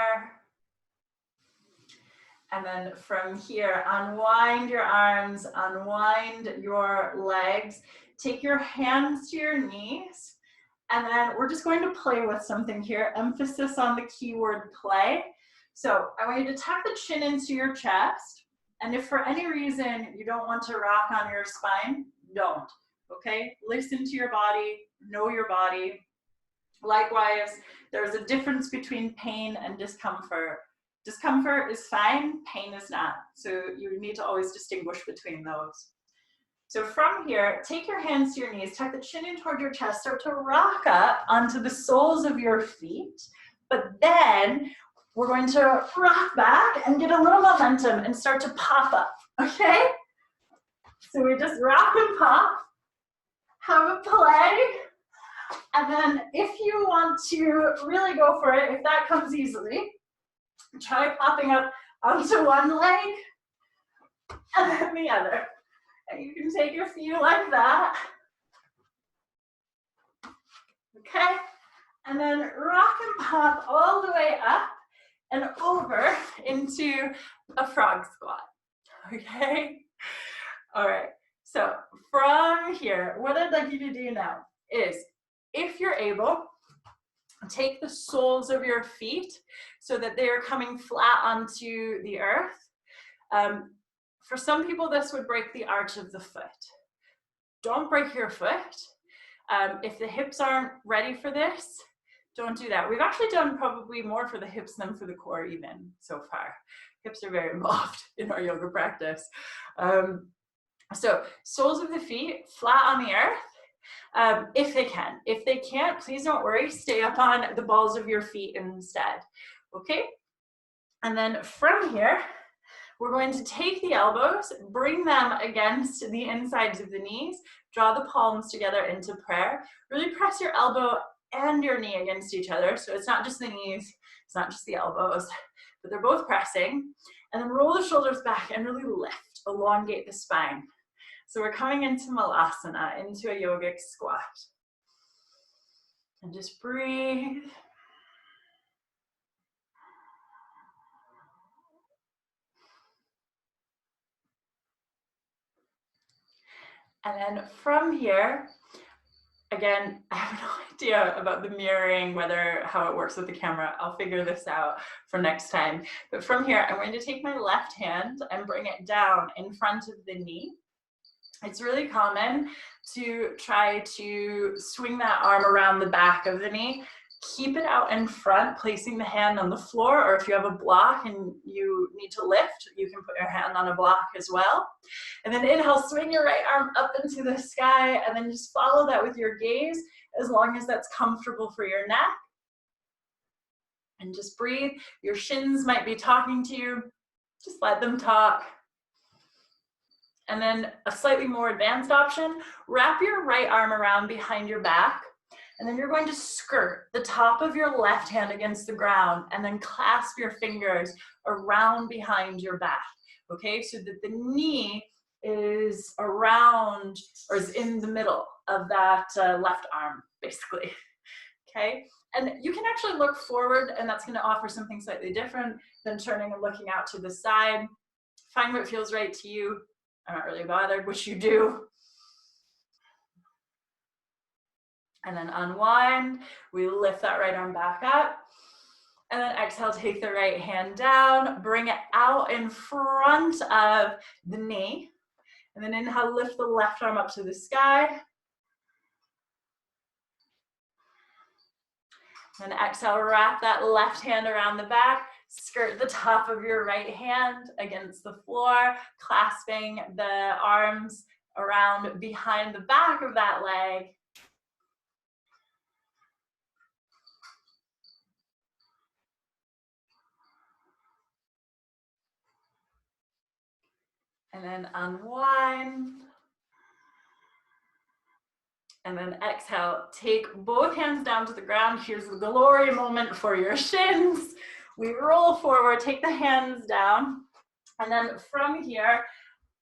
And then from here, unwind your arms, unwind your legs. Take your hands to your knees. And then we're just going to play with something here. Emphasis on the keyword play. So I want you to tuck the chin into your chest. And if for any reason you don't want to rock on your spine, don't. Okay? Listen to your body, know your body. Likewise, there's a difference between pain and discomfort. Discomfort is fine, pain is not. So you need to always distinguish between those. So from here, take your hands to your knees, tuck the chin in toward your chest, start to rock up onto the soles of your feet. But then we're going to rock back and get a little momentum and start to pop up, okay? So we just rock and pop, have a play. And then if you want to really go for it, if that comes easily, try popping up onto one leg and then the other. And you can take your feet like that. Okay? And then rock and pop all the way up and over into a frog squat. Okay? All right. So from here, what I'd like you to do now is, if you're able, take the soles of your feet so that they are coming flat onto the earth. For some people, this would break the arch of the foot. Don't break your foot. If the hips aren't ready for this, don't do that. We've actually done probably more for the hips than for the core even so far. Hips are very involved in our yoga practice. So soles of the feet flat on the earth, if they can. If they can't, please don't worry. Stay up on the balls of your feet instead. Okay? And then from here, we're going to take the elbows, bring them against the insides of the knees, draw the palms together into prayer. Really press your elbow and your knee against each other. So it's not just the knees, it's not just the elbows, but they're both pressing. And then roll the shoulders back and really lift, elongate the spine. So we're coming into Malasana, into a yogic squat. And just breathe. And then from here, again, I have no idea about the mirroring, how it works with the camera. I'll figure this out for next time. But from here, I'm going to take my left hand and bring it down in front of the knee. It's really common to try to swing that arm around the back of the knee. Keep it out in front, placing the hand on the floor, or if you have a block and you need to lift, you can put your hand on a block as well. And then inhale, swing your right arm up into the sky, and then just follow that with your gaze as long as that's comfortable for your neck. And just breathe. Your shins might be talking to you. Just let them talk. And then a slightly more advanced option, wrap your right arm around behind your back. And then you're going to skirt the top of your left hand against the ground and then clasp your fingers around behind your back, okay? So that the knee is around or is in the middle of that left arm, basically, okay? And you can actually look forward, and that's gonna offer something slightly different than turning and looking out to the side. Find what feels right to you. I'm not really bothered, which you do. And then unwind, we lift that right arm back up. And then exhale, take the right hand down, bring it out in front of the knee. And then inhale, lift the left arm up to the sky. And exhale, wrap that left hand around the back, skirt the top of your right hand against the floor, clasping the arms around behind the back of that leg. And then unwind. And then exhale, take both hands down to the ground. Here's the glory moment for your shins. We roll forward, take the hands down. And then from here,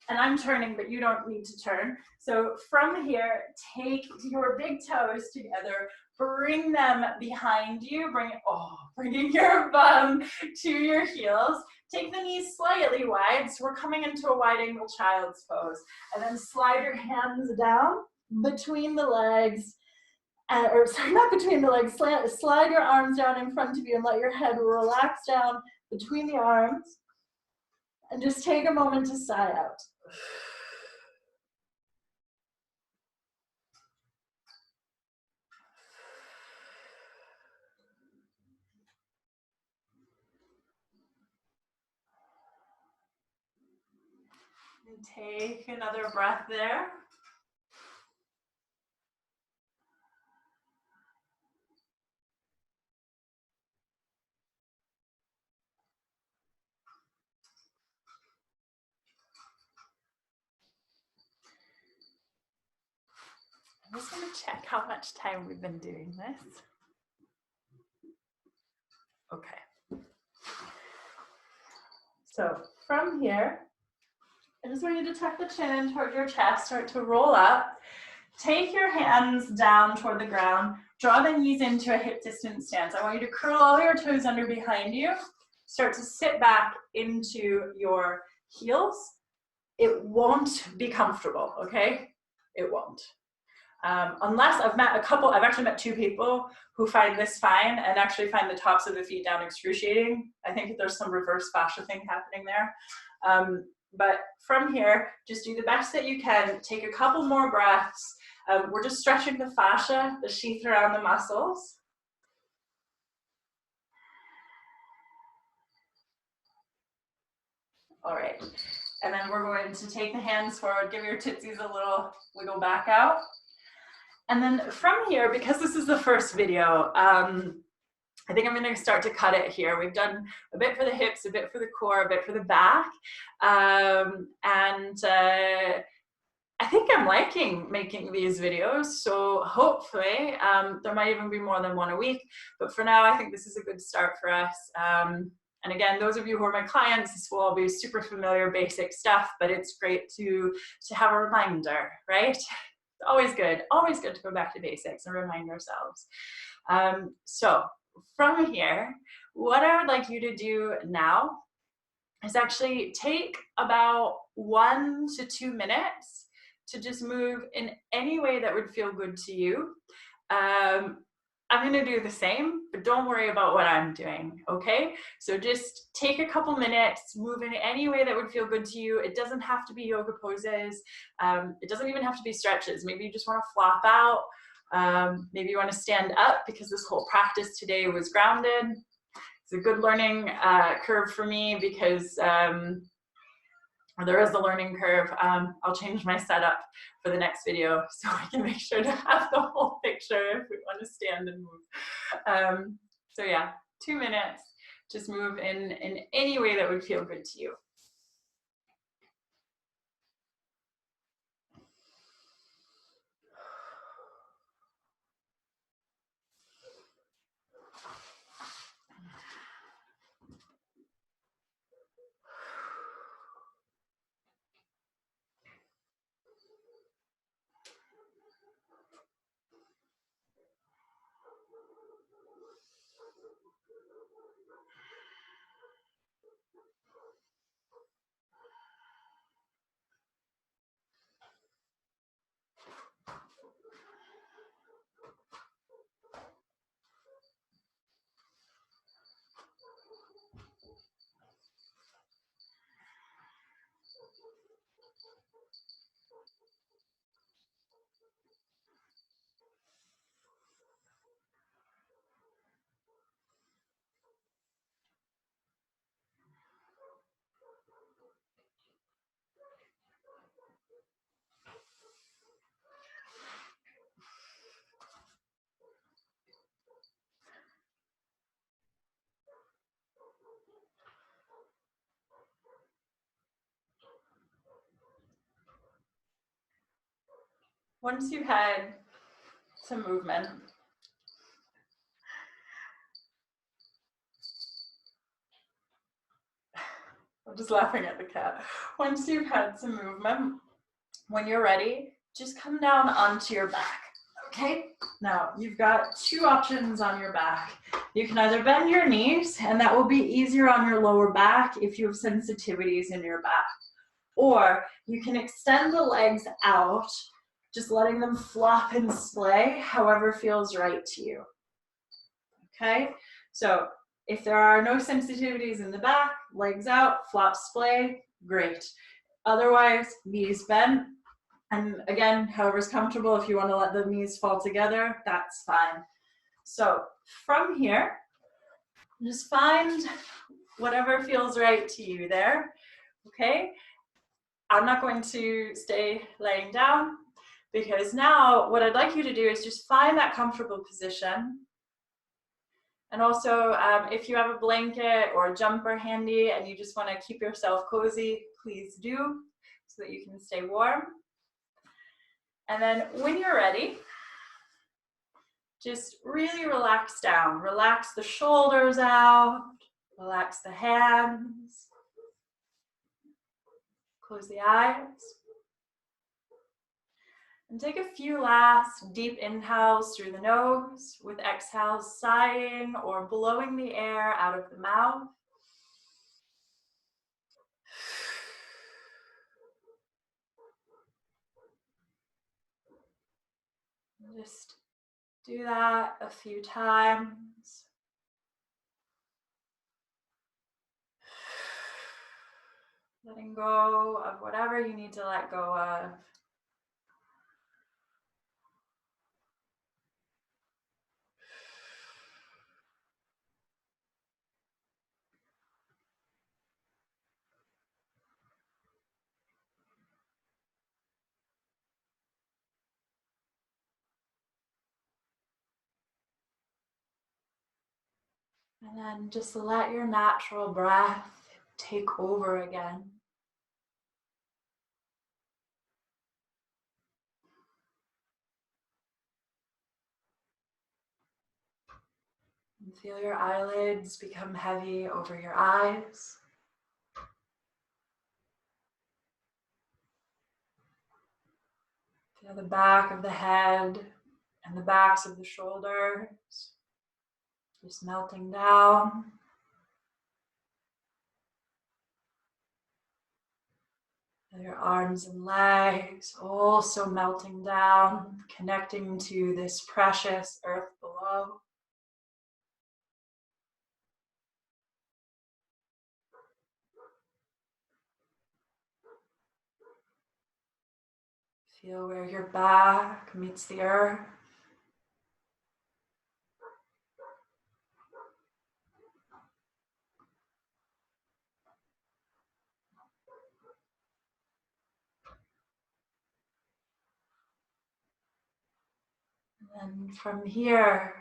and I'm turning, but you don't need to turn. So from here, take your big toes together, bring them behind you, bringing your bum to your heels. Take the knees slightly wide, so we're coming into a wide angle child's pose. And then slide your hands down between the legs, not between the legs, slide your arms down in front of you and let your head relax down between the arms. And just take a moment to sigh out. And take another breath there. I'm just going to check how much time we've been doing this. Okay. So from here, I just want you to tuck the chin in toward your chest, start to roll up. Take your hands down toward the ground. Draw the knees into a hip distance stance. I want you to curl all your toes under behind you. Start to sit back into your heels. It won't be comfortable, okay? It won't. Unless I've actually met two people who find this fine and actually find the tops of the feet down excruciating. I think there's some reverse fascia thing happening there. But from here, just do the best that you can. Take a couple more breaths. We're just stretching the fascia, the sheath around the muscles. All right. And then we're going to take the hands forward, give your tootsies a little wiggle back out. And then from here, because this is the first video, I think I'm going to start to cut it here. We've done a bit for the hips, a bit for the core, a bit for the back. I think I'm liking making these videos. So hopefully there might even be more than one a week. But for now, I think this is a good start for us. And again, those of you who are my clients, this will all be super familiar, basic stuff, but it's great to have a reminder, right? Always good to go back to basics and remind ourselves. So from here, what I would like you to do now is actually take about 1 to 2 minutes to just move in any way that would feel good to you. I'm going to do the same, but don't worry about what I'm doing, okay? So just take a couple minutes, move in any way that would feel good to you. It doesn't have to be yoga poses. It doesn't even have to be stretches. Maybe you just want to flop out. Maybe you want to stand up because this whole practice today was grounded. It's a good learning curve for me because there is a learning curve. I'll change my setup for the next video so I can make sure to have the whole picture if we want to stand and move. So yeah, 2 minutes, just move in any way that would feel good to you. Once you've had some movement, I'm just laughing at the cat. Once you've had some movement, when you're ready, just come down onto your back. Okay, now you've got two options on your back. You can either bend your knees, and that will be easier on your lower back if you have sensitivities in your back. Or you can extend the legs out, just letting them flop and splay, however feels right to you. Okay, so if there are no sensitivities in the back, legs out, flop, splay, great. Otherwise, knees bent. And again, however's comfortable, if you want to let the knees fall together, that's fine. So from here, just find whatever feels right to you there, okay? I'm not going to stay laying down because now what I'd like you to do is just find that comfortable position. And also, if you have a blanket or a jumper handy and you just want to keep yourself cozy, please do, so that you can stay warm. And then when you're ready, just really relax down. Relax the shoulders out, relax the hands, close the eyes. And take a few last deep inhales through the nose, with exhales sighing or blowing the air out of the mouth. Just do that a few times. Letting go of whatever you need to let go of. And then just let your natural breath take over again. And feel your eyelids become heavy over your eyes. Feel the back of the head and the backs of the shoulders just melting down. Feel your arms and legs also melting down, connecting to this precious earth below. Feel where your back meets the earth. And from here,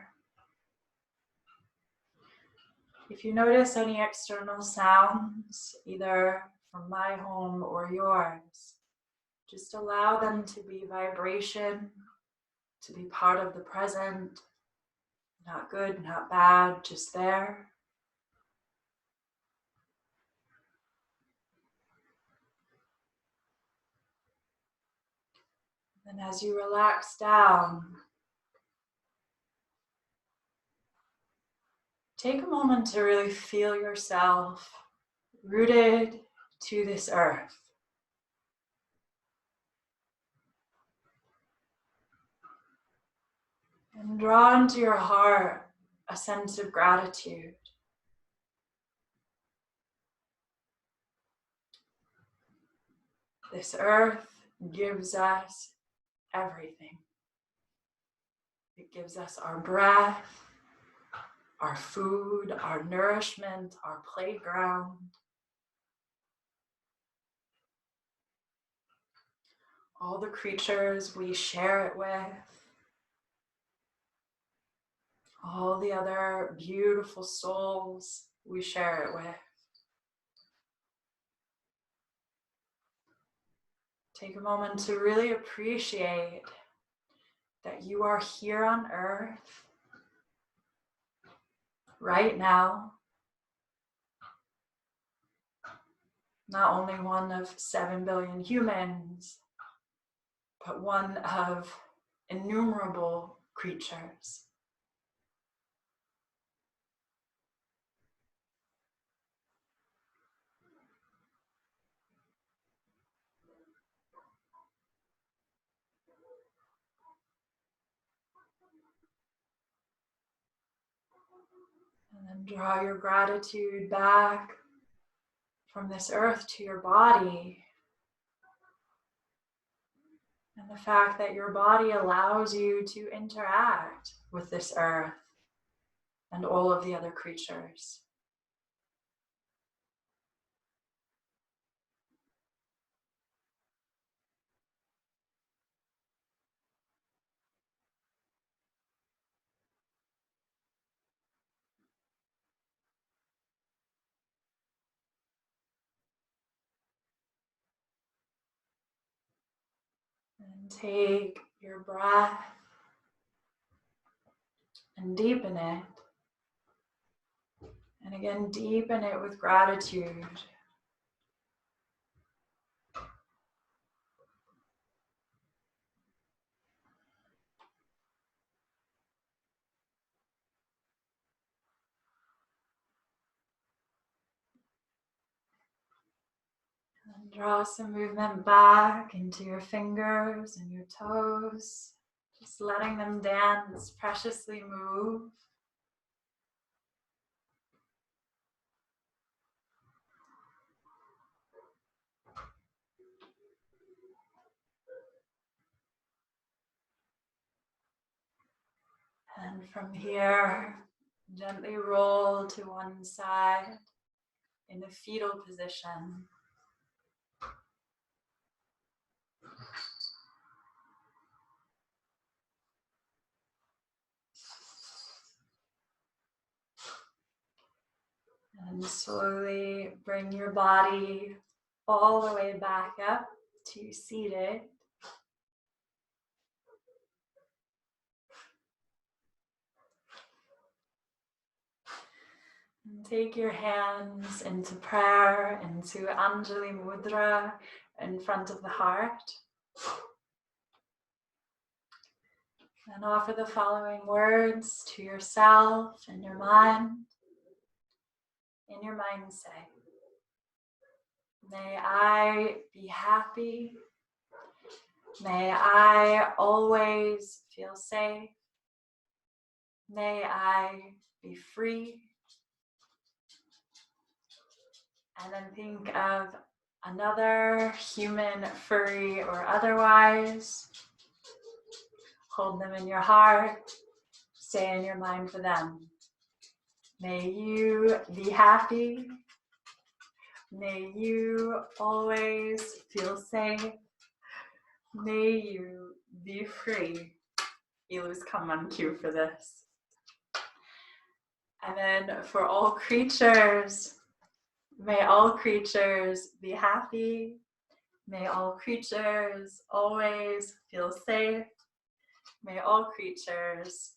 if you notice any external sounds, either from my home or yours, just allow them to be vibration, to be part of the present. Not good, not bad, just there. And as you relax down, take a moment to really feel yourself rooted to this earth. And draw into your heart a sense of gratitude. This earth gives us everything. It gives us our breath, our food, our nourishment, our playground. All the creatures we share it with. All the other beautiful souls we share it with. Take a moment to really appreciate that you are here on earth right now, not only one of 7 billion humans, but one of innumerable creatures. And then draw your gratitude back from this earth to your body. And the fact that your body allows you to interact with this earth and all of the other creatures. And take your breath and deepen it. And again, deepen it with gratitude. And draw some movement back into your fingers and your toes. Just letting them dance, preciously move. And from here, gently roll to one side in a fetal position. And slowly bring your body all the way back up to seated. And take your hands into prayer, into Anjali Mudra in front of the heart. And offer the following words to yourself in your mind. In your mind, say, may I be happy. May I always feel safe. May I be free. And then think of another human, furry or otherwise. Hold them in your heart. Stay in your mind for them. May you be happy. May you always feel safe. May you be free. Ilu's come on cue for this. And then for all creatures, may all creatures be happy. May all creatures always feel safe. May all creatures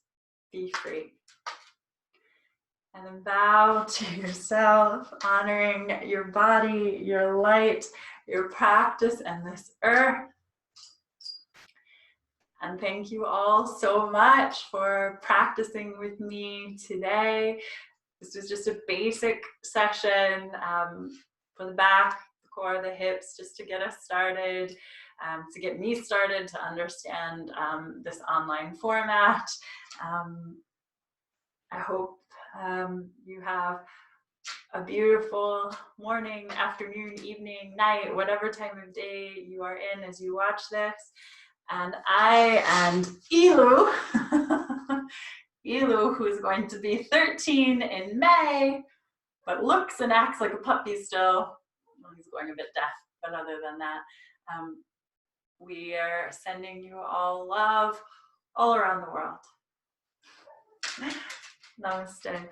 be free. And then bow to yourself, honoring your body, your light, your practice, and this earth. And thank you all so much for practicing with me today. This was just a basic session for the back, the core, the hips, just to get us started, to get me started to understand this online format. I hope you have a beautiful morning, afternoon, evening, night, whatever time of day you are in as you watch this. And I and Ilu, Ilu, who's going to be 13 in May, but looks and acts like a puppy still. Well, he's going a bit deaf, but other than that, we are sending you all love all around the world. Namaste.